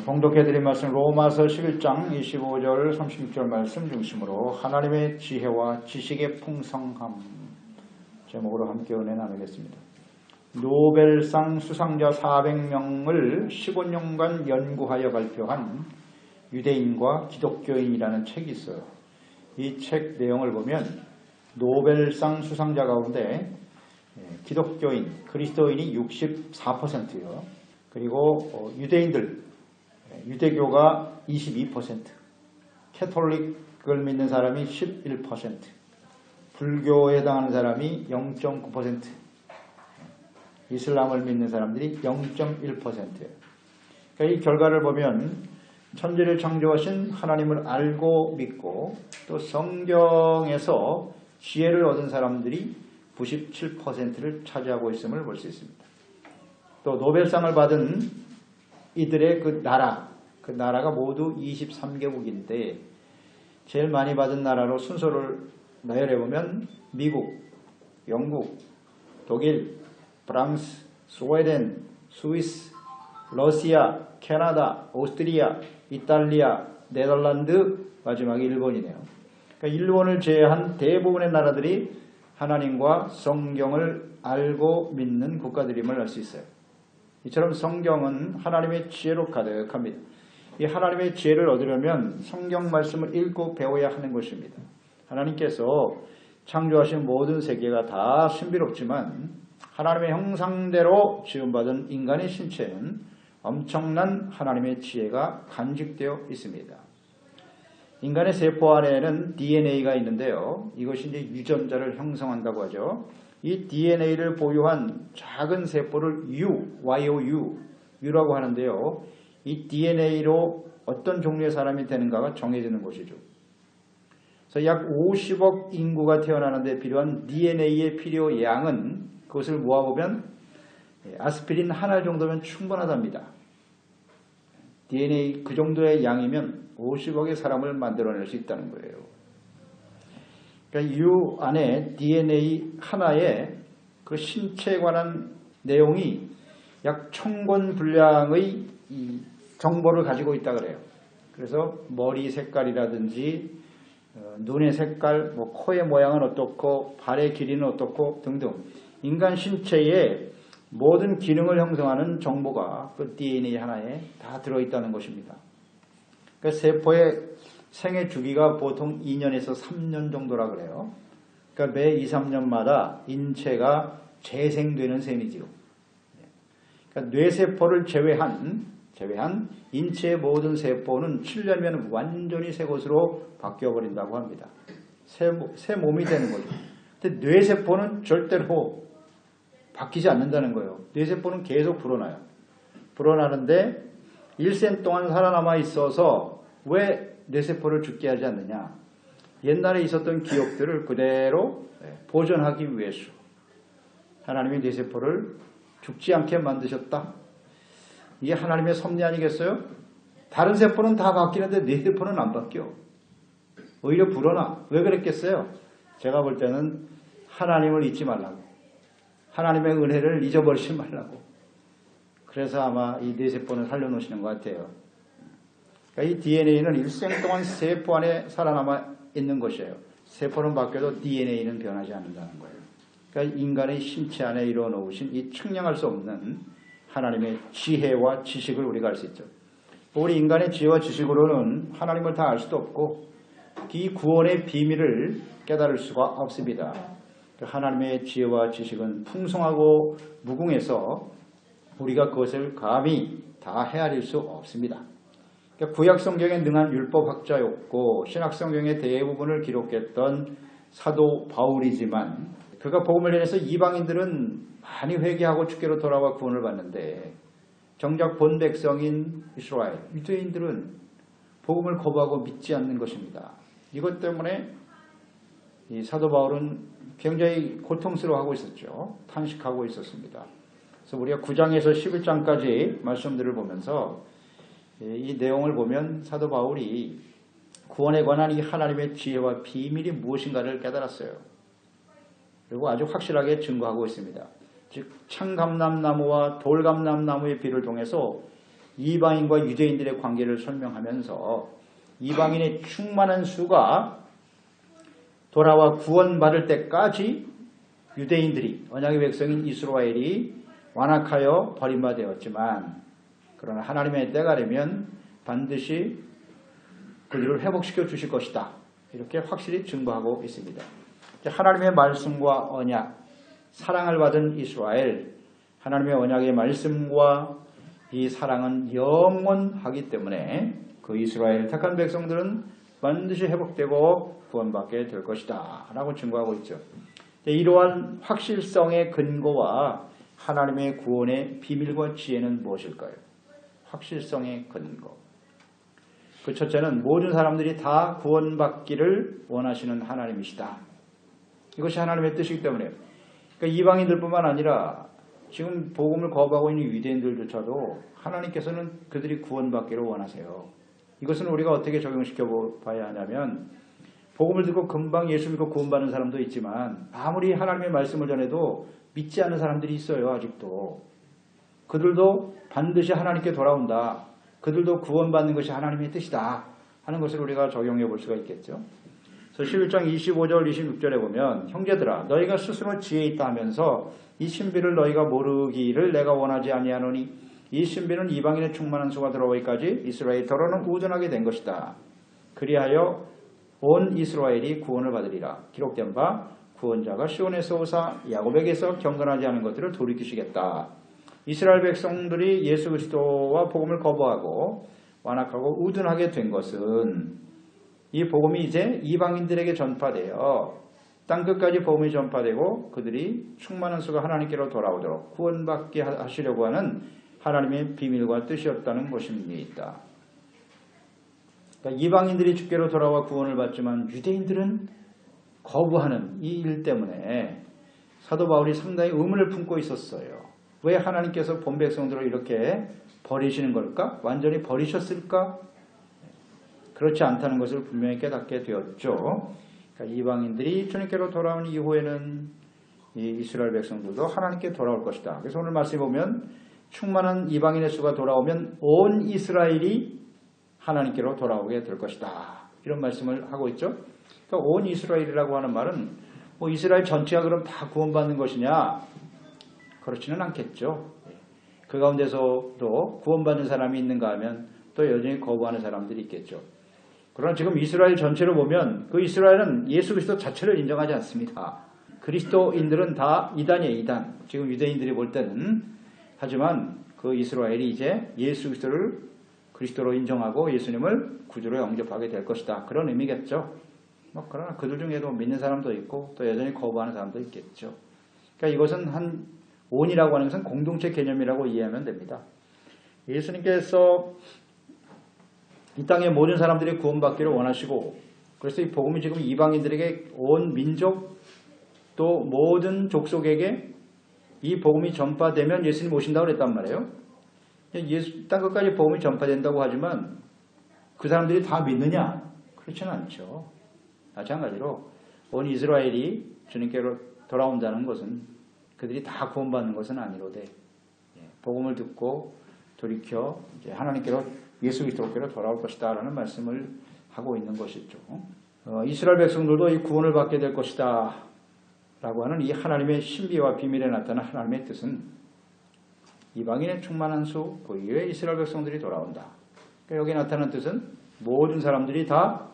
봉독해드린 말씀 로마서 11장 25절 36절 말씀 중심으로 하나님의 지혜와 지식의 풍성함 제목으로 함께 은혜 나누겠습니다. 노벨상 수상자 400명을 15년간 연구하여 발표한 유대인과 기독교인이라는 책이 있어요. 이 책 내용을 보면 노벨상 수상자 가운데 기독교인, 그리스도인이 64%요. 그리고 유대인들, 유대교가 22%, 캐톨릭을 믿는 사람이 11%, 불교에 해당하는 사람이 0.9%, 이슬람을 믿는 사람들이 0.1%예요. 그러니까 이 결과를 보면 천지를 창조하신 하나님을 알고 믿고 또 성경에서 지혜를 얻은 사람들이 97%를 차지하고 있음을 볼 수 있습니다. 또 노벨상을 받은 이들의 그 나라가 모두 23개국인데 제일 많이 받은 나라로 순서를 나열해보면 미국, 영국, 독일, 프랑스, 스웨덴, 스위스, 러시아, 캐나다, 오스트리아, 이탈리아, 네덜란드, 마지막에 일본이네요. 그러니까 일본을 제외한 대부분의 나라들이 하나님과 성경을 알고 믿는 국가들임을 알 수 있어요. 이처럼 성경은 하나님의 지혜로 가득합니다. 이 하나님의 지혜를 얻으려면 성경 말씀을 읽고 배워야 하는 것입니다. 하나님께서 창조하신 모든 세계가 다 신비롭지만 하나님의 형상대로 지음받은 인간의 신체는 엄청난 하나님의 지혜가 간직되어 있습니다. 인간의 세포 안에는 DNA가 있는데요. 이것이 이제 유전자를 형성한다고 하죠. 이 DNA를 보유한 작은 세포를 U라고 하는데요. 이 DNA로 어떤 종류의 사람이 되는가가 정해지는 것이죠. 그래서 약 50억 인구가 태어나는데 필요한 DNA의 필요 양은 그것을 모아보면 아스피린 하나 정도면 충분하답니다. DNA 그 정도의 양이면 50억의 사람을 만들어낼 수 있다는 거예요. 그러니까 U 안에 DNA 하나에 그 신체에 관한 내용이 약 1000권 분량의 이 정보를 가지고 있다 그래요. 그래서 머리 색깔이라든지 눈의 색깔, 코의 모양은 어떻고 발의 길이는 어떻고 등등 인간 신체의 모든 기능을 형성하는 정보가 그 DNA 하나에 다 들어있다는 것입니다. 그러니까 세포의 생애 주기가 보통 2년에서 3년 정도라 그래요. 그러니까 매 2, 3년마다 인체가 재생되는 셈이지요. 그러니까 뇌세포를 제외한 인체의 모든 세포는 7년이면 완전히 새 것으로 바뀌어버린다고 합니다. 새 몸이 되는 거죠. 근데 뇌세포는 절대로 바뀌지 않는다는 거예요. 뇌세포는 계속 불어나요. 불어나는데 일생 동안 살아남아 있어서 왜 뇌세포를 죽게 하지 않느냐. 옛날에 있었던 기억들을 그대로 보존하기 위해서 하나님이 뇌세포를 죽지 않게 만드셨다. 이게 하나님의 섭리 아니겠어요? 다른 세포는 다 바뀌는데 뇌세포는 안 바뀌어. 오히려 불어나. 왜 그랬겠어요? 제가 볼 때는 하나님을 잊지 말라고. 하나님의 은혜를 잊어버리지 말라고. 그래서 아마 이 뇌세포는 살려놓으시는 것 같아요. 그러니까 이 DNA는 일생 동안 세포 안에 살아남아 있는 것이에요. 세포는 바뀌어도 DNA는 변하지 않는다는 거예요. 그러니까 인간의 신체 안에 이루어놓으신 이 측량할 수 없는 하나님의 지혜와 지식을 우리가 알 수 있죠. 우리 인간의 지혜와 지식으로는 하나님을 다 알 수도 없고 이 구원의 비밀을 깨달을 수가 없습니다. 하나님의 지혜와 지식은 풍성하고 무궁해서 우리가 그것을 감히 다 헤아릴 수 없습니다. 구약 성경에 능한 율법학자였고 신약 성경의 대부분을 기록했던 사도 바울이지만 그가 복음을 전해서 이방인들은 많이 회개하고 주께로 돌아와 구원을 받는데 정작 본 백성인 이스라엘 유대인들은 복음을 거부하고 믿지 않는 것입니다. 이것 때문에 이 사도 바울은 굉장히 고통스러워하고 있었죠. 탄식하고 있었습니다. 그래서 우리가 9장에서 11장까지 말씀들을 보면서 이 내용을 보면 사도 바울이 구원에 관한 이 하나님의 지혜와 비밀이 무엇인가를 깨달았어요. 그리고 아주 확실하게 증거하고 있습니다. 즉 창감람나무와 돌감람나무의 비를 통해서 이방인과 유대인들의 관계를 설명하면서 이방인의 충만한 수가 돌아와 구원받을 때까지 유대인들이 언약의 백성인 이스라엘이 완악하여 버림받았지만 그러나 하나님의 때가 되면 반드시 그들을 회복시켜 주실 것이다. 이렇게 확실히 증거하고 있습니다. 하나님의 말씀과 언약, 사랑을 받은 이스라엘, 하나님의 언약의 말씀과 이 사랑은 영원하기 때문에 그 이스라엘을 택한 백성들은 반드시 회복되고 구원받게 될 것이다 라고 증거하고 있죠. 이러한 확실성의 근거와 하나님의 구원의 비밀과 지혜는 무엇일까요? 확실성의 근거. 그 첫째는 모든 사람들이 다 구원받기를 원하시는 하나님이시다. 이것이 하나님의 뜻이기 때문에 그러니까 이방인들뿐만 아니라 지금 복음을 거부하고 있는 유대인들조차도 하나님께서는 그들이 구원받기를 원하세요. 이것은 우리가 어떻게 적용시켜 봐야 하냐면 복음을 듣고 금방 예수 믿고 구원받는 사람도 있지만 아무리 하나님의 말씀을 전해도 믿지 않는 사람들이 있어요. 아직도. 그들도 반드시 하나님께 돌아온다. 그들도 구원받는 것이 하나님의 뜻이다 하는 것을 우리가 적용해 볼 수가 있겠죠. 그래서 11장 25절 26절에 보면 형제들아 너희가 스스로 지혜 있다 하면서 이 신비를 너희가 모르기를 내가 원하지 아니하노니 이 신비는 이방인의 충만한 수가 들어오기까지 이스라엘 더러는 우둔하게 된 것이다. 그리하여 온 이스라엘이 구원을 받으리라. 기록된 바 구원자가 시온에서 오사 야곱에게서 경건하지 않은 것들을 돌이키시겠다. 이스라엘 백성들이 예수 그리스도와 복음을 거부하고 완악하고 우둔하게 된 것은 이 복음이 이제 이방인들에게 전파되어 땅끝까지 복음이 전파되고 그들이 충만한 수가 하나님께로 돌아오도록 구원받게 하시려고 하는 하나님의 비밀과 뜻이었다는 것입니다. 그러니까 이방인들이 주께로 돌아와 구원을 받지만 유대인들은 거부하는 이 일 때문에 사도 바울이 상당히 의문을 품고 있었어요. 왜 하나님께서 본 백성들을 이렇게 버리시는 걸까? 완전히 버리셨을까? 그렇지 않다는 것을 분명히 깨닫게 되었죠. 그러니까 이방인들이 주님께로 돌아온 이후에는 이 이스라엘 백성들도 하나님께 돌아올 것이다. 그래서 오늘 말씀에 보면 충만한 이방인의 수가 돌아오면 온 이스라엘이 하나님께로 돌아오게 될 것이다. 이런 말씀을 하고 있죠. 그러니까 온 이스라엘이라고 하는 말은 뭐 이스라엘 전체가 그럼 다 구원받는 것이냐? 그렇지는 않겠죠. 그 가운데서도 구원받는 사람이 있는가 하면 또 여전히 거부하는 사람들이 있겠죠. 그러나 지금 이스라엘 전체를 보면 그 이스라엘은 예수 그리스도 자체를 인정하지 않습니다. 그리스도인들은 다 이단이에요. 이단. 지금 유대인들이 볼 때는. 하지만 그 이스라엘이 이제 예수 그리스도를 그리스도로 인정하고 예수님을 구주로 영접하게 될 것이다. 그런 의미겠죠. 그러나 그들 중에도 믿는 사람도 있고 또 여전히 거부하는 사람도 있겠죠. 그러니까 이것은 한 온이라고 하는 것은 공동체 개념이라고 이해하면 됩니다. 예수님께서 이 땅의 모든 사람들이 구원받기를 원하시고 그래서 이 복음이 지금 이방인들에게 온 민족 또 모든 족속에게 이 복음이 전파되면 예수님 오신다고 그랬단 말이에요. 땅 끝까지 복음이 전파된다고 하지만 그 사람들이 다 믿느냐? 그렇지는 않죠. 마찬가지로 온 이스라엘이 주님께로 돌아온다는 것은 그들이 다 구원받는 것은 아니로되 복음을 듣고 돌이켜 이제 하나님께로 예수 그리스도께로 돌아올 것이다 라는 말씀을 하고 있는 것이죠. 이스라엘 백성들도 이 구원을 받게 될 것이다 라고 하는 이 하나님의 신비와 비밀에 나타난 하나님의 뜻은 이방인의 충만한 수, 그 이후에 이스라엘 백성들이 돌아온다. 그러니까 여기 나타난 뜻은 모든 사람들이 다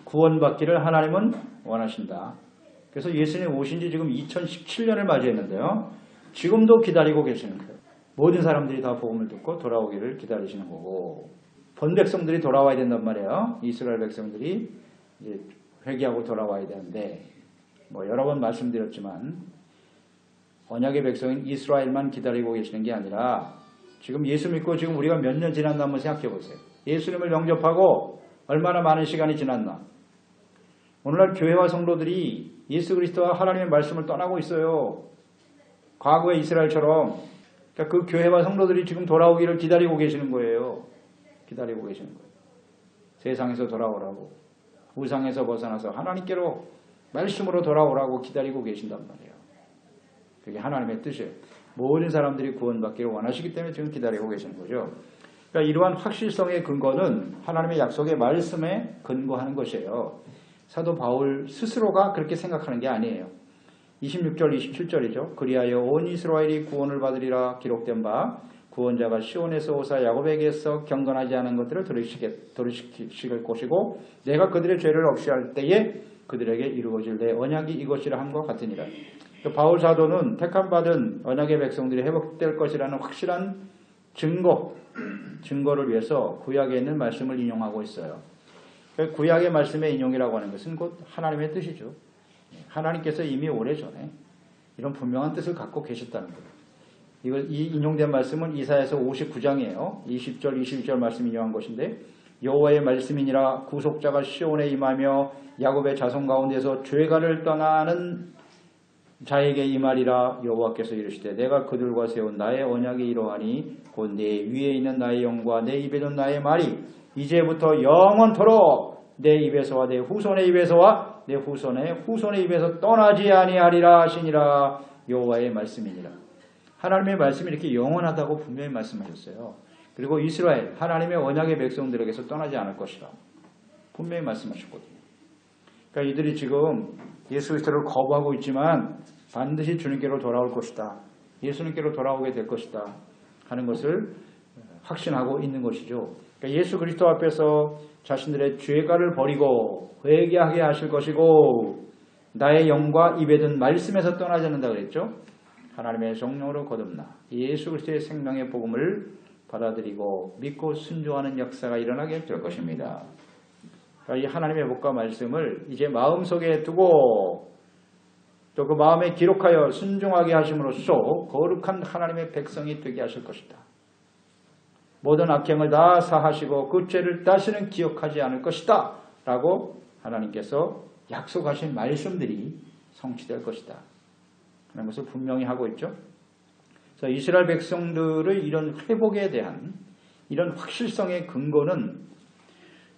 구원받기를 하나님은 원하신다. 그래서 예수님 오신 지 지금 2017년을 맞이했는데요. 지금도 기다리고 계시는 거예요. 모든 사람들이 다 복음을 듣고 돌아오기를 기다리시는 거고 본 백성들이 돌아와야 된단 말이에요. 이스라엘 백성들이 이제 회개하고 돌아와야 되는데 여러 번 말씀드렸지만 언약의 백성인 이스라엘만 기다리고 계시는 게 아니라 지금 예수 믿고 지금 우리가 몇 년 지났나 한번 생각해 보세요. 예수님을 영접하고 얼마나 많은 시간이 지났나. 오늘날 교회와 성도들이 예수 그리스도와 하나님의 말씀을 떠나고 있어요. 과거의 이스라엘처럼. 그러니까 그 교회와 성도들이 지금 돌아오기를 기다리고 계시는 거예요. 기다리고 계시는 거예요. 세상에서 돌아오라고. 우상에서 벗어나서 하나님께로 말씀으로 돌아오라고 기다리고 계신단 말이에요. 그게 하나님의 뜻이에요. 모든 사람들이 구원받기를 원하시기 때문에 지금 기다리고 계시는 거죠. 그러니까 이러한 확실성의 근거는 하나님의 약속의 말씀에 근거하는 것이에요. 사도 바울 스스로가 그렇게 생각하는 게 아니에요. 26절 27절이죠. 그리하여 온 이스라엘이 구원을 받으리라 기록된 바 구원자가 시온에서 오사 야곱에게서 경건하지 않은 것들을 돌이키실 것이고 내가 그들의 죄를 없이 할 때에 그들에게 이루어질 내 언약이 이것이라 함과 같으니라. 바울 사도는 택함받은 언약의 백성들이 회복될 것이라는 확실한 증거를 위해서 구약에 있는 말씀을 인용하고 있어요. 구약의 말씀의 인용이라고 하는 것은 곧 하나님의 뜻이죠. 하나님께서 이미 오래전에 이런 분명한 뜻을 갖고 계셨다는 거예요. 이 인용된 말씀은 이사야서 59장이에요. 20절 21절 말씀 인용한 것인데 여호와의 말씀이니라 구속자가 시온에 임하며 야곱의 자손 가운데서 죄가를 떠나는 자에게 임하리라. 여호와께서 이르시되 내가 그들과 세운 나의 언약이 이러하니 곧 내 위에 있는 나의 영과 내 입에 있는 나의 말이 이제부터 영원토록 내 입에서와 내 후손의 입에서와 내 후손의 입에서 떠나지 아니하리라 하시니라. 여호와의 말씀이니라. 하나님의 말씀이 이렇게 영원하다고 분명히 말씀하셨어요. 그리고 이스라엘 하나님의 언약의 백성들에게서 떠나지 않을 것이라 분명히 말씀하셨거든요. 그러니까 이들이 지금 예수 그리스도를 거부하고 있지만 반드시 주님께로 돌아올 것이다. 예수님께로 돌아오게 될 것이다 하는 것을 확신하고 있는 것이죠. 그러니까 예수 그리스도 앞에서 자신들의 죄가를 버리고 회개하게 하실 것이고 나의 영과 입에 든 말씀에서 떠나지 않는다 그랬죠. 하나님의 성령으로 거듭나 예수 그리스도의 생명의 복음을 받아들이고 믿고 순종하는 역사가 일어나게 될 것입니다. 이 하나님의 복과 말씀을 이제 마음속에 두고 또 그 마음에 기록하여 순종하게 하심으로써 거룩한 하나님의 백성이 되게 하실 것이다. 모든 악행을 다 사하시고 그 죄를 다시는 기억하지 않을 것이다 라고 하나님께서 약속하신 말씀들이 성취될 것이다 하는 것을 분명히 하고 있죠. 그래서 이스라엘 백성들의 이런 회복에 대한 이런 확실성의 근거는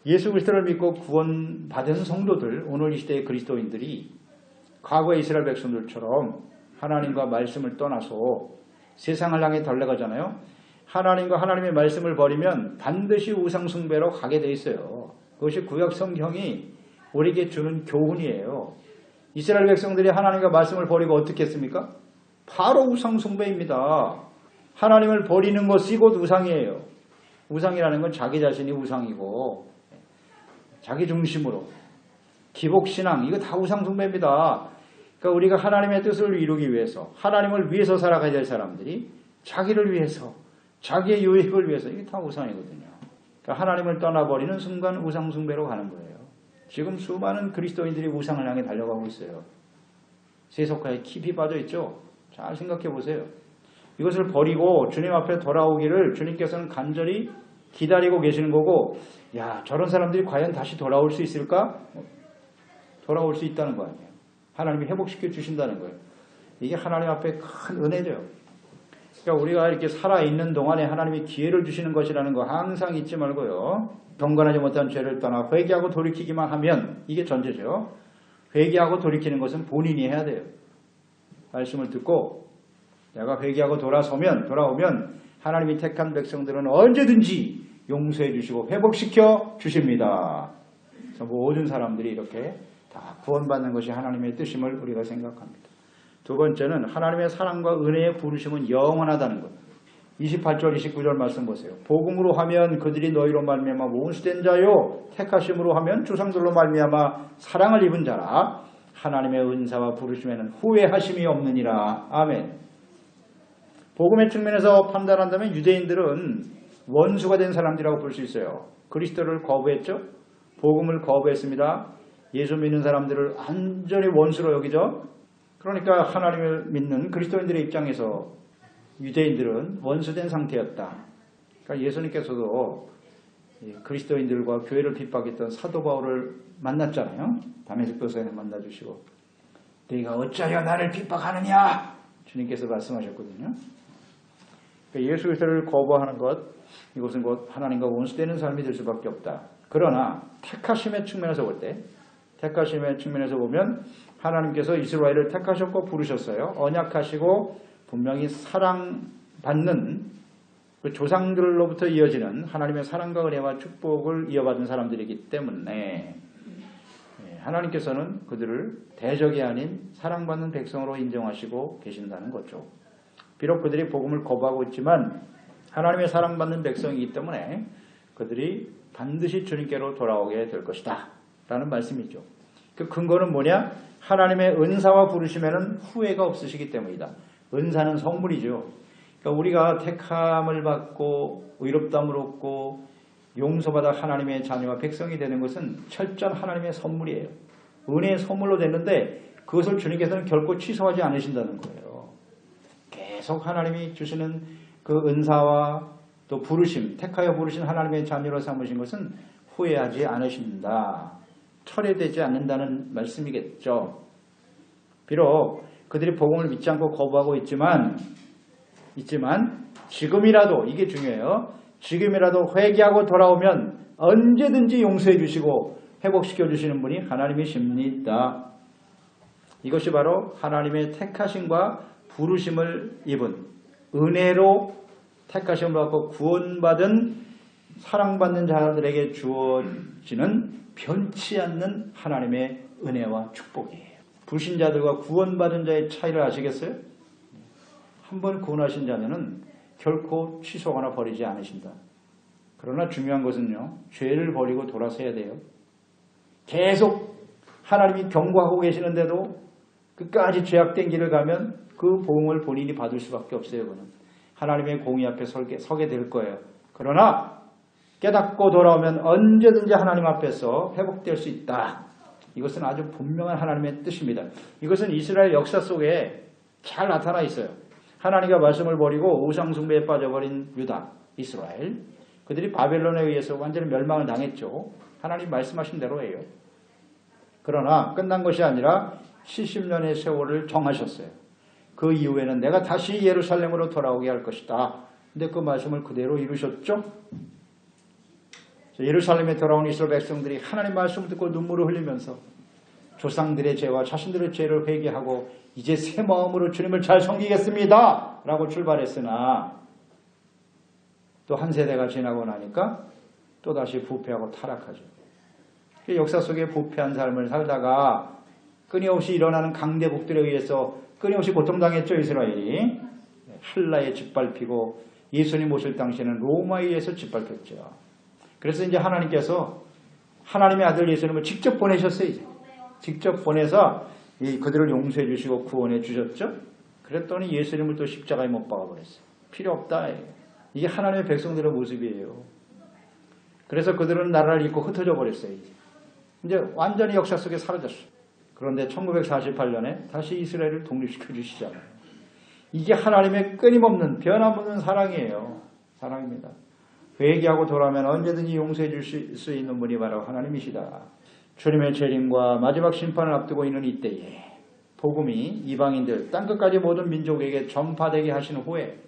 예수 그리스도를 믿고 구원받은 성도들, 오늘 이 시대의 그리스도인들이 과거의 이스라엘 백성들처럼 하나님과 말씀을 떠나서 세상을 향해 달려가잖아요. 하나님과 하나님의 말씀을 버리면 반드시 우상숭배로 가게 돼 있어요. 그것이 구약 성경이 우리에게 주는 교훈이에요. 이스라엘 백성들이 하나님과 말씀을 버리고 어떻게 했습니까? 바로 우상숭배입니다. 하나님을 버리는 것이 곧 우상이에요. 우상이라는 건 자기 자신이 우상이고 자기 중심으로 기복신앙 이거 다 우상숭배입니다. 그러니까 우리가 하나님의 뜻을 이루기 위해서 하나님을 위해서 살아가야 될 사람들이 자기를 위해서 자기의 유익을 위해서 이게 다 우상이거든요. 그러니까 하나님을 떠나버리는 순간 우상숭배로 가는 거예요. 지금 수많은 그리스도인들이 우상을 향해 달려가고 있어요. 세속화에 깊이 빠져 있죠. 잘 생각해 보세요. 이것을 버리고 주님 앞에 돌아오기를 주님께서는 간절히 기다리고 계시는 거고 야 저런 사람들이 과연 다시 돌아올 수 있을까? 돌아올 수 있다는 거 아니에요. 하나님이 회복시켜 주신다는 거예요. 이게 하나님 앞에 큰 은혜죠. 그러니까 우리가 이렇게 살아있는 동안에 하나님이 기회를 주시는 것이라는 거 항상 잊지 말고요. 경건하지 못한 죄를 떠나 회개하고 돌이키기만 하면 이게 전제죠. 회개하고 돌이키는 것은 본인이 해야 돼요. 말씀을 듣고 내가 회개하고 돌아오면 하나님이 택한 백성들은 언제든지 용서해 주시고 회복시켜 주십니다. 그래서 모든 사람들이 이렇게 다 구원받는 것이 하나님의 뜻임을 우리가 생각합니다. 두 번째는 하나님의 사랑과 은혜의 부르심은 영원하다는 것. 28절 29절 말씀 보세요. 복음으로 하면 그들이 너희로 말미암아 원수된 자요 택하심으로 하면 조상들로 말미암아 사랑을 입은 자라. 하나님의 은사와 부르심에는 후회하심이 없느니라. 아멘. 복음의 측면에서 판단한다면 유대인들은 원수가 된 사람들이라고 볼 수 있어요. 그리스도를 거부했죠. 복음을 거부했습니다. 예수 믿는 사람들을 완전히 원수로 여기죠. 그러니까 하나님을 믿는 그리스도인들의 입장에서 유대인들은 원수된 상태였다. 그러니까 예수님께서도 그리스도인들과 교회를 핍박했던 사도 바울을 만났잖아요. 다메섹 도서에 만나주시고 네가 어찌하여 나를 핍박하느냐 주님께서 말씀하셨거든요. 그러니까 예수 그리스도를 거부하는 것 이것은 곧 하나님과 원수되는 삶이 될 수밖에 없다. 그러나 택하심의 측면에서 보면 하나님께서 이스라엘을 택하셨고 부르셨어요. 언약하시고 분명히 사랑받는 그 조상들로부터 이어지는 하나님의 사랑과 은혜와 축복을 이어받은 사람들이기 때문에 하나님께서는 그들을 대적이 아닌 사랑받는 백성으로 인정하시고 계신다는 거죠. 비록 그들이 복음을 거부하고 있지만 하나님의 사랑받는 백성이기 때문에 그들이 반드시 주님께로 돌아오게 될 것이다 라는 말씀이죠. 그 근거는 뭐냐? 하나님의 은사와 부르심에는 후회가 없으시기 때문이다. 은사는 선물이죠. 그러니까 우리가 택함을 받고 의롭다함을 얻고 용서받아 하나님의 자녀와 백성이 되는 것은 철저한 하나님의 선물이에요. 은혜의 선물로 됐는데 그것을 주님께서는 결코 취소하지 않으신다는 거예요. 계속 하나님이 주시는 그 은사와 또 부르심, 택하여 부르신 하나님의 자녀로 삼으신 것은 후회하지 않으신다. 철회되지 않는다는 말씀이겠죠. 비록 그들이 복음을 믿지 않고 거부하고 있지만 지금이라도, 이게 중요해요. 지금이라도 회개하고 돌아오면 언제든지 용서해 주시고 회복시켜 주시는 분이 하나님이십니다. 이것이 바로 하나님의 택하심과 부르심을 입은 은혜로 택하심을 받고 구원받은 사랑받는 자들에게 주어지는 변치 않는 하나님의 은혜와 축복이에요. 불신자들과 구원받은 자의 차이를 아시겠어요? 한번 구원하신 자는 결코 취소하거나 버리지 않으신다. 그러나 중요한 것은요, 죄를 버리고 돌아서야 돼요. 계속 하나님이 경고하고 계시는데도 끝까지 죄악된 길을 가면 그 보응을 본인이 받을 수밖에 없어요. 그는 하나님의 공의 앞에 서게 될 거예요. 그러나 깨닫고 돌아오면 언제든지 하나님 앞에서 회복될 수 있다. 이것은 아주 분명한 하나님의 뜻입니다. 이것은 이스라엘 역사 속에 잘 나타나 있어요. 하나님과 말씀을 버리고 우상숭배에 빠져버린 유다, 이스라엘. 그들이 바벨론에 의해서 완전히 멸망을 당했죠. 하나님 말씀하신 대로예요. 그러나 끝난 것이 아니라 70년의 세월을 정하셨어요. 그 이후에는 내가 다시 예루살렘으로 돌아오게 할 것이다. 근데 그 말씀을 그대로 이루셨죠. 예루살렘에 돌아온 이스라엘 백성들이 하나님 말씀을 듣고 눈물을 흘리면서 조상들의 죄와 자신들의 죄를 회개하고 이제 새 마음으로 주님을 잘 섬기겠습니다 라고 출발했으나 또 한 세대가 지나고 나니까 또다시 부패하고 타락하죠. 역사 속에 부패한 삶을 살다가 끊임없이 일어나는 강대국들에 의해서 끊임없이 고통당했죠. 이스라엘이. 한라에 짓밟히고 예수님 오실 당시에는 로마에 의해서 짓밟혔죠. 그래서 이제 하나님께서 하나님의 아들 예수님을 직접 보내셨어요. 이제. 직접 보내서 그들을 용서해 주시고 구원해 주셨죠. 그랬더니 예수님을 또 십자가에 못 박아버렸어요. 필요 없다. 이게 하나님의 백성들의 모습이에요. 그래서 그들은 나라를 잃고 흩어져 버렸어요. 이제 완전히 역사 속에 사라졌어요. 그런데 1948년에 다시 이스라엘을 독립시켜 주시잖아요. 이게 하나님의 끊임없는 변함없는 사랑이에요. 사랑입니다. 회개하고 돌아오면 언제든지 용서해 주실 수 있는 분이 바로 하나님이시다. 주님의 재림과 마지막 심판을 앞두고 있는 이때에 복음이 이방인들 땅끝까지 모든 민족에게 전파되게 하신 후에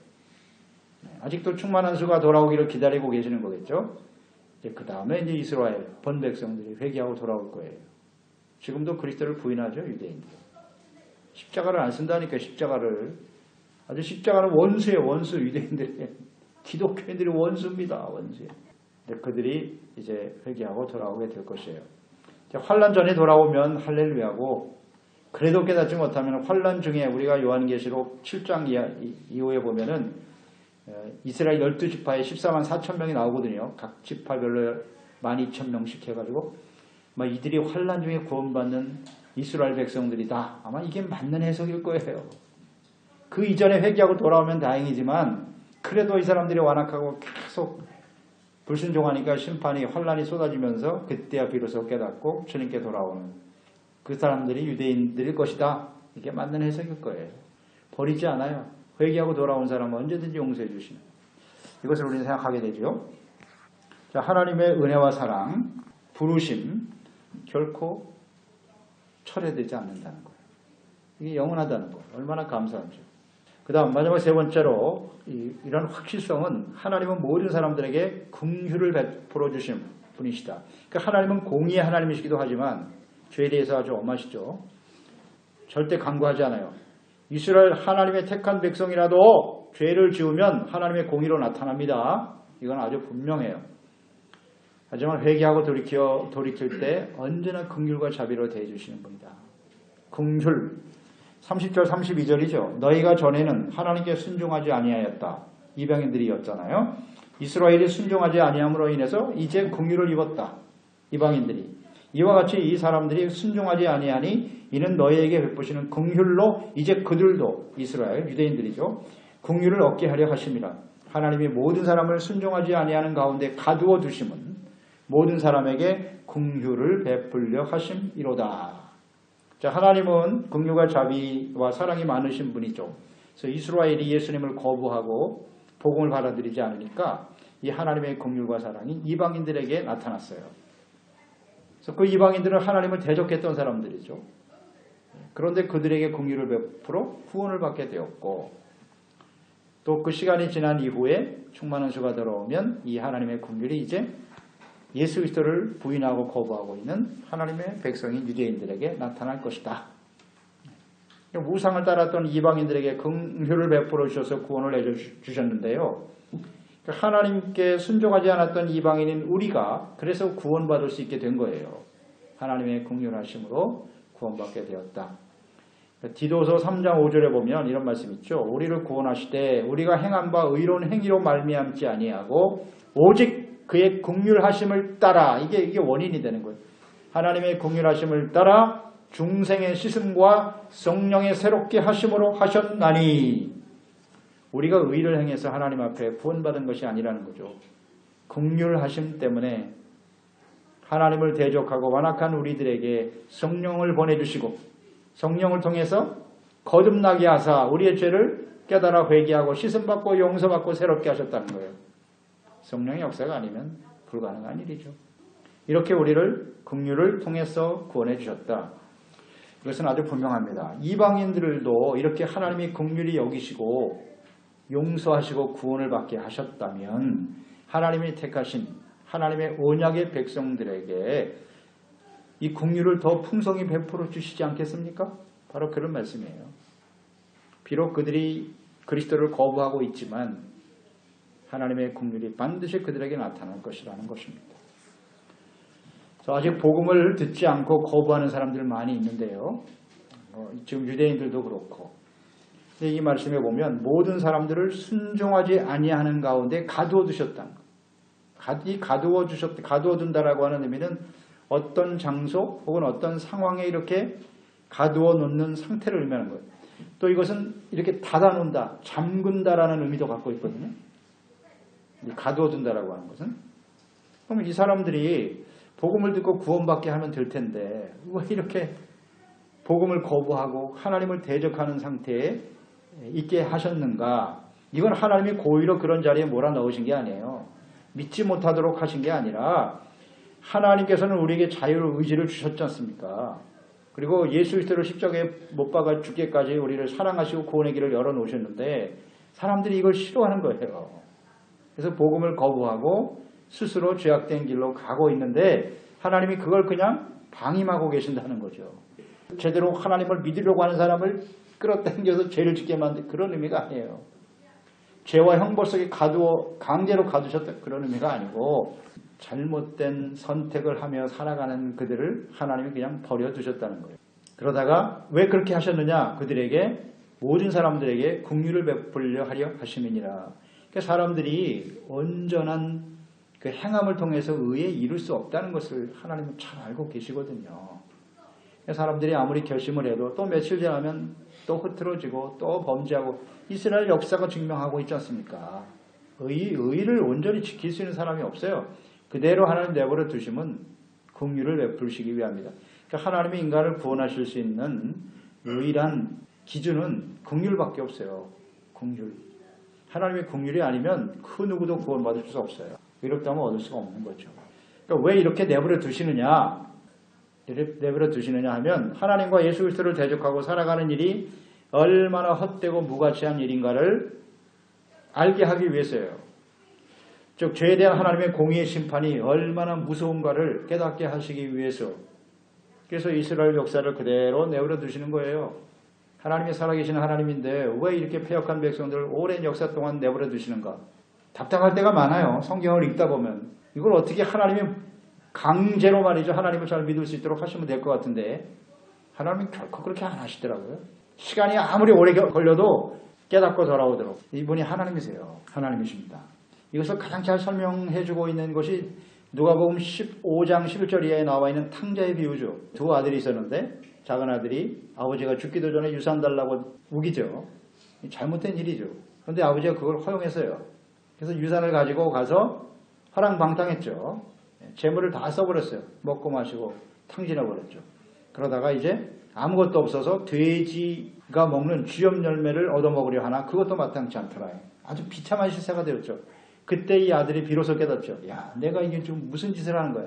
아직도 충만한 수가 돌아오기를 기다리고 계시는 거겠죠. 그 다음에 이제 이스라엘 본 백성들이 회개하고 돌아올 거예요. 지금도 그리스도를 부인하죠. 유대인들. 십자가를 안 쓴다니까. 십자가를. 아주 십자가는 원수예요. 원수. 유대인들이. 기독교인들이 원수입니다. 원수예요. 근데 그들이 이제 회개하고 돌아오게 될 것이에요. 환란 전에 돌아오면 할렐루야고, 그래도 깨닫지 못하면 환란 중에 우리가 요한계시록 7장 이후에 보면은 이스라엘 12지파에 14만 4천 명이 나오거든요. 각 지파별로 12,000명씩 해가지고 이들이 환란 중에 구원받는 이스라엘 백성들이다. 아마 이게 맞는 해석일 거예요. 그 이전에 회개하고 돌아오면 다행이지만 그래도 이 사람들이 완악하고 계속 불순종하니까 심판이 환란이 쏟아지면서 그때야 비로소 깨닫고 주님께 돌아오는 그 사람들이 유대인들일 것이다. 이게 맞는 해석일 거예요. 버리지 않아요. 회개하고 돌아온 사람은 언제든지 용서해 주시는. 이것을 우리는 생각하게 되죠. 자, 하나님의 은혜와 사랑, 부르심 결코 철회되지 않는다는 거예요. 이게 영원하다는 거예요. 얼마나 감사하죠. 그 다음 마지막 세 번째로 이런 확실성은 하나님은 모든 사람들에게 긍휼을 베풀어 주신 분이시다. 그러니까 하나님은 공의의 하나님이시기도 하지만 죄에 대해서 아주 엄하시죠. 절대 간구하지 않아요. 이스라엘 하나님의 택한 백성이라도 죄를 지으면 하나님의 공의로 나타납니다. 이건 아주 분명해요. 하지만 회개하고 돌이킬 때 언제나 긍휼과 자비로 대해주시는 분이다. 긍휼 30절 32절이죠. 너희가 전에는 하나님께 순종하지 아니하였다. 이방인들이었잖아요. 이스라엘이 순종하지 아니함으로 인해서 이제 긍휼을 입었다. 이방인들이. 이와 같이 이 사람들이 순종하지 아니하니 이는 너희에게 베푸시는 긍휼로 이제 그들도 이스라엘 유대인들이죠. 긍휼을 얻게 하려 하심이라. 하나님이 모든 사람을 순종하지 아니하는 가운데 가두어 두심은 모든 사람에게 긍휼을 베풀려 하심이로다. 자, 하나님은 긍휼과 자비와 사랑이 많으신 분이죠. 그래서 이스라엘이 예수님을 거부하고 복음을 받아들이지 않으니까 이 하나님의 긍휼과 사랑이 이방인들에게 나타났어요. 그래서 그 이방인들은 하나님을 대적했던 사람들이죠. 그런데 그들에게 긍휼을 베풀어 구원을 받게 되었고 또 그 시간이 지난 이후에 충만한 수가 들어오면 이 하나님의 긍휼이 이제 예수 그리스도를 부인하고 거부하고 있는 하나님의 백성인 유대인들에게 나타날 것이다. 우상을 따랐던 이방인들에게 긍휼을 베풀어 주셔서 구원을 해주셨는데요. 하나님께 순종하지 않았던 이방인인 우리가 그래서 구원받을 수 있게 된 거예요. 하나님의 긍휼하심으로 구원받게 되었다. 디도서 3장 5절에 보면 이런 말씀 있죠. 우리를 구원하시되 우리가 행한 바 의로운 행위로 말미암지 아니하고 오직 그의 긍휼하심을 따라 이게 원인이 되는 거예요. 하나님의 긍휼하심을 따라 중생의 씻음과 성령의 새롭게 하심으로 하셨나니 우리가 의를 행해서 하나님 앞에 구원받은 것이 아니라는 거죠. 긍휼하심 때문에 하나님을 대적하고 완악한 우리들에게 성령을 보내주시고 성령을 통해서 거듭나게 하사 우리의 죄를 깨달아 회개하고 씻음받고 용서받고 새롭게 하셨다는 거예요. 성령의 역사가 아니면 불가능한 일이죠. 이렇게 우리를 긍휼을 통해서 구원해 주셨다. 이것은 아주 분명합니다. 이방인들도 이렇게 하나님이 긍휼히 여기시고 용서하시고 구원을 받게 하셨다면 하나님이 택하신 하나님의 언약의 백성들에게 이 긍휼을 더 풍성히 베풀어 주시지 않겠습니까? 바로 그런 말씀이에요. 비록 그들이 그리스도를 거부하고 있지만 하나님의 긍휼이 반드시 그들에게 나타날 것이라는 것입니다. 아직 복음을 듣지 않고 거부하는 사람들 많이 있는데요. 지금 유대인들도 그렇고. 이 말씀에 보면 모든 사람들을 순종하지 아니하는 가운데 가두어 두셨다는 것. 이 가두어 둔다라고 하는 의미는 어떤 장소 혹은 어떤 상황에 이렇게 가두어 놓는 상태를 의미하는 거예요. 또 이것은 이렇게 닫아 놓는다, 잠근다라는 의미도 갖고 있거든요. 가두어 둔다라고 하는 것은. 그럼 이 사람들이 복음을 듣고 구원받게 하면 될 텐데 왜 이렇게 복음을 거부하고 하나님을 대적하는 상태에 있게 하셨는가? 이건 하나님이 고의로 그런 자리에 몰아넣으신 게 아니에요. 믿지 못하도록 하신 게 아니라 하나님께서는 우리에게 자유를 의지를 주셨지 않습니까? 그리고 예수 그리스도를 십자가에 못 박아 죽기까지 우리를 사랑하시고 구원의 길을 열어놓으셨는데 사람들이 이걸 싫어하는 거예요. 그래서 복음을 거부하고 스스로 죄악된 길로 가고 있는데 하나님이 그걸 그냥 방임하고 계신다는 거죠. 제대로 하나님을 믿으려고 하는 사람을 끌어당겨서 죄를 짓게 만든 그런 의미가 아니에요. 죄와 형벌 속에 강제로 가두셨다 그런 의미가 아니고 잘못된 선택을 하며 살아가는 그들을 하나님이 그냥 버려두셨다는 거예요. 그러다가 왜 그렇게 하셨느냐? 그들에게 모든 사람들에게 긍휼을 베풀려 하려 하심이니라. 그러니까 사람들이 온전한 그 행함을 통해서 의에 이룰 수 없다는 것을 하나님은 잘 알고 계시거든요. 사람들이 아무리 결심을 해도 또 며칠 지나면 또 흐트러지고 또 범죄하고 이스라엘 역사가 증명하고 있지 않습니까? 의를 온전히 지킬 수 있는 사람이 없어요. 그대로 하나님 내버려 두시면 긍휼을 베풀시기 위함이다. 그러니까 하나님이 인간을 구원하실 수 있는 유일한 기준은 긍휼밖에 없어요. 긍휼. 하나님의 긍휼이 아니면 그 누구도 구원받을 수 없어요. 이렇다면 얻을 수가 없는 거죠. 그러니까 왜 이렇게 내버려 두시느냐? 내버려 두시느냐 하면 하나님과 예수 그리스도를 대적하고 살아가는 일이 얼마나 헛되고 무가치한 일인가를 알게 하기 위해서예요. 즉 죄에 대한 하나님의 공의의 심판이 얼마나 무서운가를 깨닫게 하시기 위해서. 그래서 이스라엘 역사를 그대로 내버려 두시는 거예요. 하나님이 살아계신 하나님인데 왜 이렇게 패역한 백성들을 오랜 역사 동안 내버려 두시는가? 답답할 때가 많아요. 성경을 읽다 보면. 이걸 어떻게 하나님이 강제로 말이죠. 하나님을 잘 믿을 수 있도록 하시면 될 것 같은데 하나님은 결코 그렇게 안 하시더라고요. 시간이 아무리 오래 걸려도 깨닫고 돌아오도록. 이분이 하나님이세요. 하나님이십니다. 이것을 가장 잘 설명해 주고 있는 것이 누가복음 15장 11절 이하에 나와 있는 탕자의 비유죠. 두 아들이 있었는데 작은 아들이 아버지가 죽기도 전에 유산 달라고 우기죠. 잘못된 일이죠. 그런데 아버지가 그걸 허용했어요. 그래서 유산을 가지고 가서 화랑방탕했죠. 재물을 다 써버렸어요. 먹고 마시고 탕진해버렸죠. 그러다가 이제 아무것도 없어서 돼지가 먹는 쥐염 열매를 얻어먹으려 하나 그것도 마땅치 않더라. 아주 비참한 실세가 되었죠. 그때 이 아들이 비로소 깨닫죠. 야, 내가 이게 좀 무슨 짓을 하는 거야.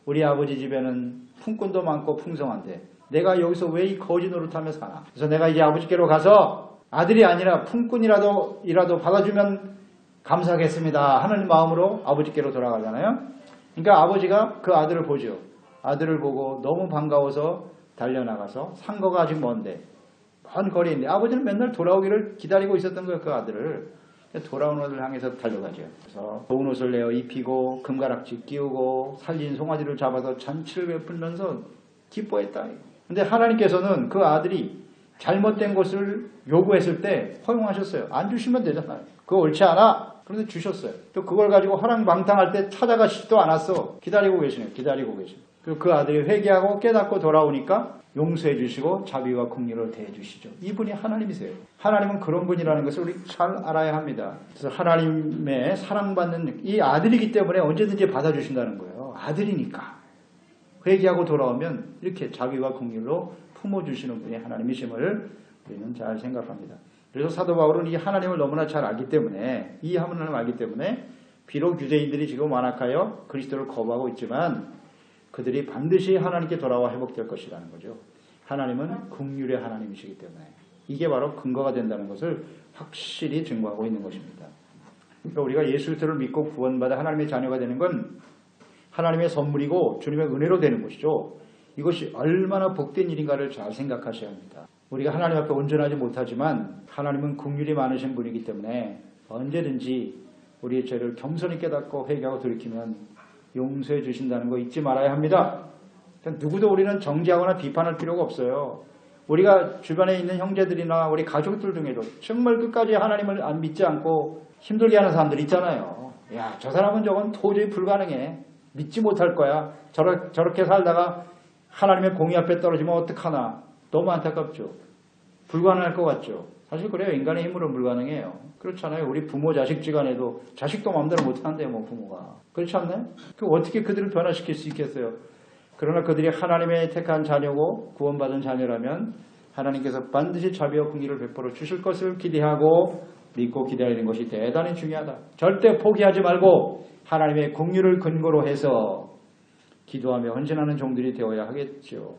우리 아버지 집에는 품꾼도 많고 풍성한데 내가 여기서 왜 이 거지 노릇하며 사나. 그래서 내가 이제 아버지께로 가서 아들이 아니라 품꾼이라도 받아주면 감사하겠습니다 하는 마음으로 아버지께로 돌아가잖아요. 그러니까 아버지가 그 아들을 보죠. 아들을 보고 너무 반가워서 달려나가서 산 거가 아직 먼데 먼 거리인데 아버지는 맨날 돌아오기를 기다리고 있었던 거예요. 그 아들을. 돌아오는 아들을 향해서 달려가죠. 그래서 좋은 옷을 내어 입히고 금가락지 끼우고 살린 송아지를 잡아서 잔치를 베풀면서 기뻐했다. 그런데 하나님께서는 그 아들이 잘못된 것을 요구했을 때 허용하셨어요. 안 주시면 되잖아요. 그거 옳지 않아. 그런데 주셨어요. 또 그걸 가지고 화랑방탕할 때 찾아가시지도 않았어. 기다리고 계시네요. 기다리고 계시네요. 그리고 그 아들이 회개하고 깨닫고 돌아오니까 용서해 주시고 자비와 긍휼을 대해 주시죠. 이분이 하나님이세요. 하나님은 그런 분이라는 것을 우리 잘 알아야 합니다. 그래서 하나님의 사랑받는 이 아들이기 때문에 언제든지 받아주신다는 거예요. 아들이니까. 회개하고 돌아오면 이렇게 자비와 긍휼로 품어주시는 분이 하나님이심을 우리는 잘 생각합니다. 그래서 사도 바울은 이 하나님을 너무나 잘 알기 때문에 이 하나님을 알기 때문에 비록 유대인들이 지금 완악하여 그리스도를 거부하고 있지만 그들이 반드시 하나님께 돌아와 회복될 것이라는 거죠. 하나님은 긍휼의 하나님이시기 때문에 이게 바로 근거가 된다는 것을 확실히 증거하고 있는 것입니다. 그러니까 우리가 예수 그리스도를 믿고 구원받아 하나님의 자녀가 되는 건 하나님의 선물이고 주님의 은혜로 되는 것이죠. 이것이 얼마나 복된 일인가를 잘 생각하셔야 합니다. 우리가 하나님 앞에 온전하지 못하지만 하나님은 긍휼이 많으신 분이기 때문에 언제든지 우리의 죄를 겸손히 깨닫고 회개하고 돌이키면 용서해 주신다는 거 잊지 말아야 합니다. 누구도 우리는 정죄하거나 비판할 필요가 없어요. 우리가 주변에 있는 형제들이나 우리 가족들 중에도 정말 끝까지 하나님을 안 믿지 않고 힘들게 하는 사람들 있잖아요. 야, 저 사람은 저건 도저히 불가능해. 믿지 못할 거야. 저렇게 살다가 하나님의 공의 앞에 떨어지면 어떡하나. 너무 안타깝죠. 불가능할 것 같죠. 사실 그래요. 인간의 힘으로는 불가능해요. 그렇잖아요. 우리 부모 자식지간에도 자식도 마음대로 못하는데요. 뭐 부모가. 그렇지 않나요? 어떻게 그들을 변화시킬 수 있겠어요. 그러나 그들이 하나님의 택한 자녀고 구원받은 자녀라면 하나님께서 반드시 자비와 긍휼을 베풀어 주실 것을 기대하고 믿고 기다리는 것이 대단히 중요하다. 절대 포기하지 말고 하나님의 긍휼을 근거로 해서 기도하며 헌신하는 종들이 되어야 하겠죠.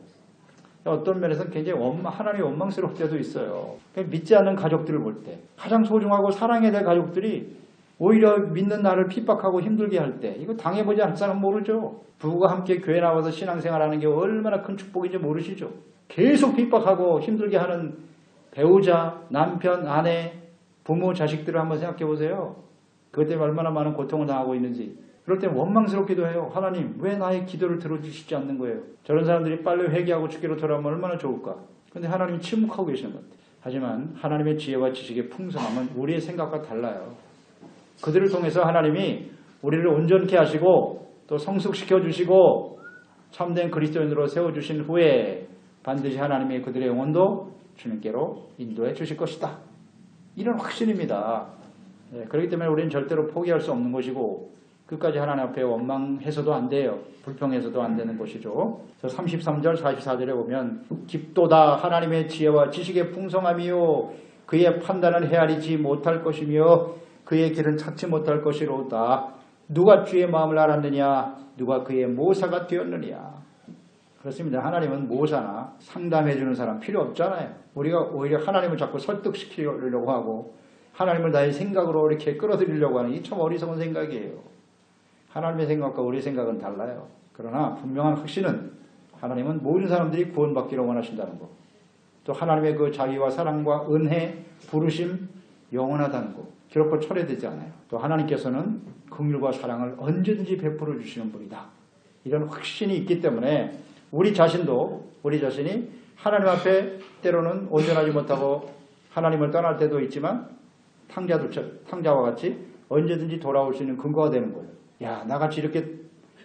어떤 면에서는 굉장히 하나님이 원망스러울 때도 있어요. 믿지 않는 가족들을 볼 때 가장 소중하고 사랑해야 될 가족들이 오히려 믿는 나를 핍박하고 힘들게 할 때 이거 당해보지 않은 사람 모르죠. 부부가 함께 교회 나와서 신앙생활하는 게 얼마나 큰 축복인지 모르시죠. 계속 핍박하고 힘들게 하는 배우자, 남편, 아내, 부모, 자식들을 한번 생각해 보세요. 그것 때문에 얼마나 많은 고통을 당하고 있는지. 그럴 때 원망스럽기도 해요. 하나님 왜 나의 기도를 들어주시지 않는 거예요. 저런 사람들이 빨리 회개하고 주께로 돌아오면 얼마나 좋을까. 그런데 하나님이 침묵하고 계시는 것 같아요. 하지만 하나님의 지혜와 지식의 풍성함은 우리의 생각과 달라요. 그들을 통해서 하나님이 우리를 온전케 하시고 또 성숙시켜 주시고 참된 그리스도인으로 세워주신 후에 반드시 하나님의 그들의 영혼도 주님께로 인도해 주실 것이다. 이런 확신입니다. 그렇기 때문에 우리는 절대로 포기할 수 없는 것이고 끝까지 하나님 앞에 원망해서도 안 돼요. 불평해서도 안 되는 것이죠. 33절 44절에 보면 깊도다 하나님의 지혜와 지식의 풍성함이요 그의 판단은 헤아리지 못할 것이며 그의 길은 찾지 못할 것이로다. 누가 주의 마음을 알았느냐 누가 그의 모사가 되었느냐. 그렇습니다. 하나님은 모사나 상담해 주는 사람 필요 없잖아요. 우리가 오히려 하나님을 자꾸 설득시키려고 하고 하나님을 나의 생각으로 이렇게 끌어들이려고 하는 이 참 어리석은 생각이에요. 하나님의 생각과 우리의 생각은 달라요. 그러나 분명한 확신은 하나님은 모든 사람들이 구원받기를 원하신다는 것. 또 하나님의 그 자비와 사랑과 은혜, 부르심 영원하다는 것. 결코 철회되지 않아요. 또 하나님께서는 긍휼과 사랑을 언제든지 베풀어 주시는 분이다. 이런 확신이 있기 때문에 우리 자신이 하나님 앞에 때로는 온전하지 못하고 하나님을 떠날 때도 있지만 탕자와 같이 언제든지 돌아올 수 있는 근거가 되는 거예요. 야, 나같이 이렇게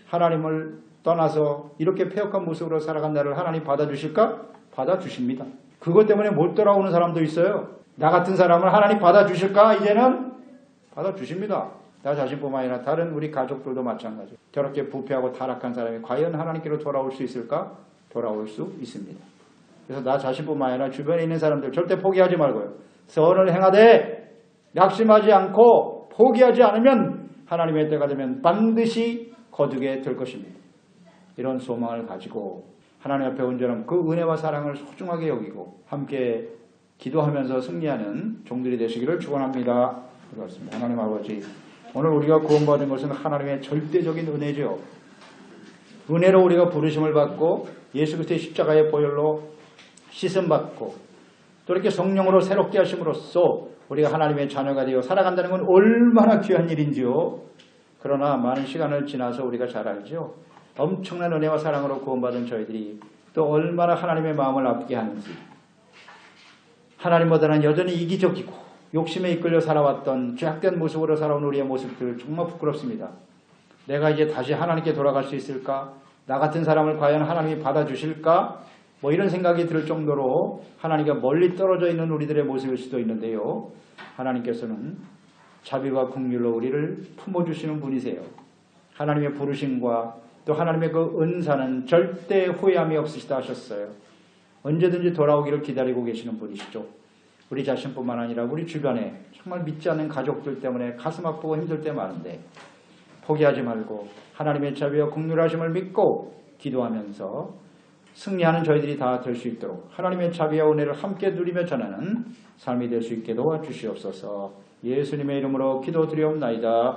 하나님을 떠나서 이렇게 패역한 모습으로 살아간 나를 하나님 받아주실까? 받아주십니다. 그것 때문에 못 돌아오는 사람도 있어요. 나 같은 사람을 하나님 받아주실까? 이제는 받아주십니다. 나 자신뿐만 아니라 다른 우리 가족들도 마찬가지. 저렇게 부패하고 타락한 사람이 과연 하나님께로 돌아올 수 있을까? 돌아올 수 있습니다. 그래서 나 자신뿐만 아니라 주변에 있는 사람들 절대 포기하지 말고요. 선을 행하되 낙심하지 않고 포기하지 않으면 하나님의 때가 되면 반드시 거두게 될 것입니다. 이런 소망을 가지고 하나님 앞에 온전한 그 은혜와 사랑을 소중하게 여기고 함께 기도하면서 승리하는 종들이 되시기를 축원합니다. 그렇습니다. 하나님 아버지, 오늘 우리가 구원받은 것은 하나님의 절대적인 은혜죠. 은혜로 우리가 부르심을 받고 예수 그리스도의 십자가의 보혈로 씻음받고 또 이렇게 성령으로 새롭게 하심으로써 우리가 하나님의 자녀가 되어 살아간다는 건 얼마나 귀한 일인지요. 그러나 많은 시간을 지나서 우리가 잘 알죠. 엄청난 은혜와 사랑으로 구원받은 저희들이 또 얼마나 하나님의 마음을 아프게 하는지, 하나님보다는 여전히 이기적이고 욕심에 이끌려 살아왔던 죄악된 모습으로 살아온 우리의 모습들 정말 부끄럽습니다. 내가 이제 다시 하나님께 돌아갈 수 있을까? 나 같은 사람을 과연 하나님이 받아주실까? 이런 생각이 들 정도로 하나님과 멀리 떨어져 있는 우리들의 모습일 수도 있는데요. 하나님께서는 자비와 긍휼로 우리를 품어주시는 분이세요. 하나님의 부르심과 또 하나님의 그 은사는 절대 후회함이 없으시다 하셨어요. 언제든지 돌아오기를 기다리고 계시는 분이시죠. 우리 자신뿐만 아니라 우리 주변에 정말 믿지 않는 가족들 때문에 가슴 아프고 힘들 때 많은데 포기하지 말고 하나님의 자비와 긍휼하심을 믿고 기도하면서 승리하는 저희들이 다 될 수 있도록 하나님의 자비와 은혜를 함께 누리며 전하는 삶이 될 수 있게 도와주시옵소서. 예수님의 이름으로 기도드리옵나이다.